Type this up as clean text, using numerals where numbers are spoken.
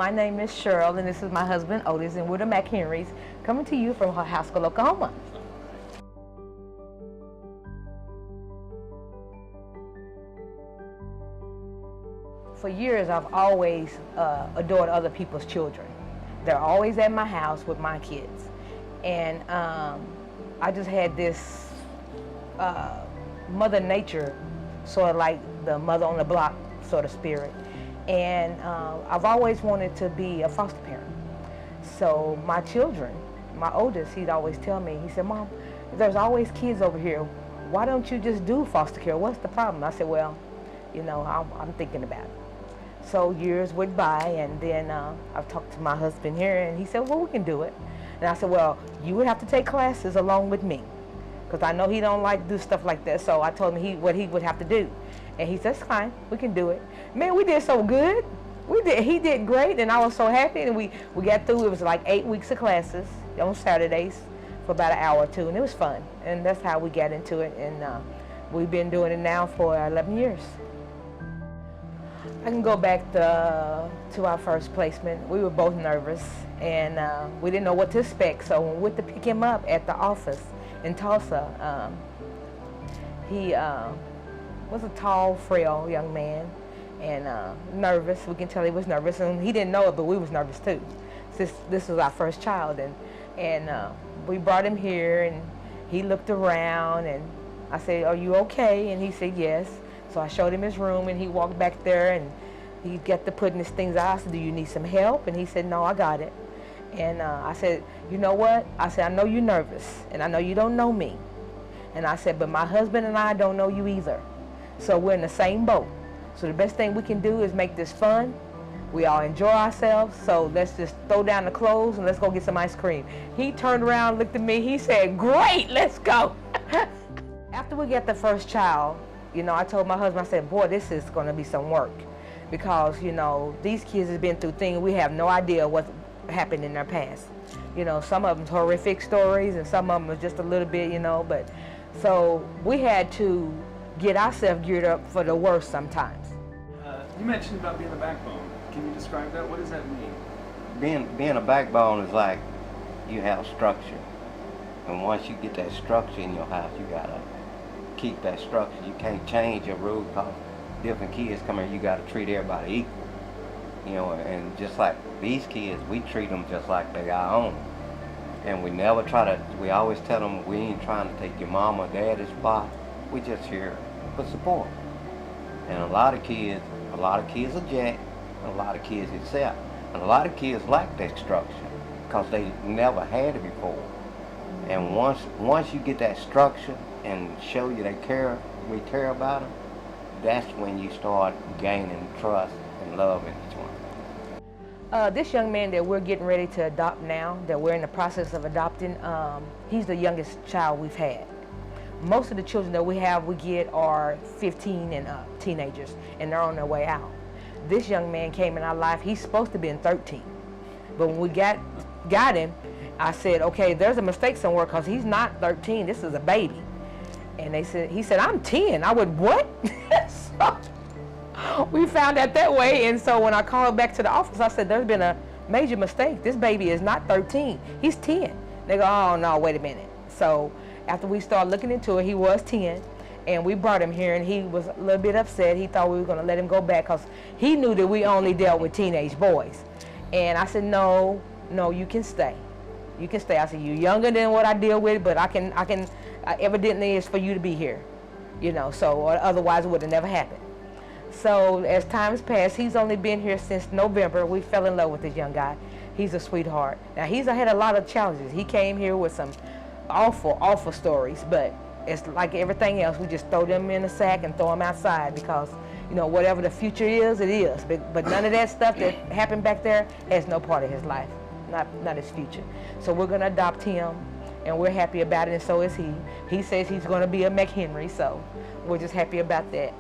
my name is Sheryl, and this is my husband, Otis, and we're the McHenrys, coming to you from Haskell, Oklahoma. For years, I've always adored other people's children. They're always at my house with my kids. And I just had this Mother Nature, sort of like the mother on the block sort of spirit. And I've always wanted to be a foster parent. So my children, my oldest, he'd always tell me, he said, Mom, there's always kids over here. Why don't you just do foster care? What's the problem? I said, well, you know, I'm thinking about it. So years went by, and then I've talked to my husband here, and he said, well, we can do it. And I said, well, you would have to take classes along with me, because I know he don't like to do stuff like that. So I told him what he would have to do. And he said, that's fine, we can do it. Man, we did so good. He did great, and I was so happy. And we got through. It was like 8 weeks of classes on Saturdays for about an hour or two, and it was fun. And that's how we got into it. And we've been doing it now for 11 years. I can go back to our first placement. We were both nervous, and we didn't know what to expect. So when we went to pick him up at the office in Tulsa, he was a tall, frail young man, and nervous. We can tell he was nervous, and he didn't know it, but we was nervous too. This was our first child, and we brought him here, and he looked around, and I said, are you okay? And he said, yes. So I showed him his room, and he walked back there, and he got to putting his things out. I said, do you need some help? And he said, no, I got it. And I said, you know what? I said, I know you're nervous, and I know you don't know me. And I said, but my husband and I don't know you either. So we're in the same boat. So the best thing we can do is make this fun. We all enjoy ourselves, so let's just throw down the clothes and let's go get some ice cream. He turned around, looked at me, he said, great, let's go. After we get the first child, you know, I told my husband, I said, boy, this is going to be some work, because, you know, these kids have been through things we have no idea what happened in their past. You know, some of them horrific stories, and some of them was just a little bit, you know, but so we had to get ourselves geared up for the worst sometimes. You mentioned about being a backbone. Can you describe that? What does that mean? Being a backbone is like you have structure, and once you get that structure in your house, you gotta keep that structure. You can't change your rule, because different kids come here, you gotta treat everybody equal. You know, and just like these kids, we treat them just like they our own. And we never try to, we always tell them, we ain't trying to take your mom or daddy's spot. We just here for support. And a lot of kids object, and a lot of kids accept. And a lot of kids like that structure, because they never had it before. And once you get that structure and show you we care about them, that's when you start gaining trust and love in each one. This young man that we're getting ready to adopt now, that we're in the process of adopting, he's the youngest child we've had. Most of the children that we get are 15 and up, teenagers, and they're on their way out. This young man came in our life, he's supposed to be 13. But when we got him, I said, okay, there's a mistake somewhere, because he's not 13, this is a baby. And he said, I'm 10. I went, what? So we found out that way, and so when I called back to the office, I said, there's been a major mistake. This baby is not 13, he's 10. They go, oh no, wait a minute. So after we started looking into it, he was 10, and we brought him here, and he was a little bit upset. He thought we were going to let him go back, because he knew that we only dealt with teenage boys. And I said, no, you can stay. You can stay. I said, you're younger than what I deal with, but I can evidently it's for you to be here, you know, so or otherwise it would have never happened. So as time's passed, he's only been here since November. We fell in love with this young guy. He's a sweetheart. Now, he's had a lot of challenges. He came here with some awful stories, but it's like everything else. We just throw them in a sack and throw them outside, because, you know, whatever the future is, it is. But none of that stuff that happened back there has no part of his life, not his future. So we're going to adopt him, and we're happy about it, and so is he. He says he's going to be a McHenry, so we're just happy about that.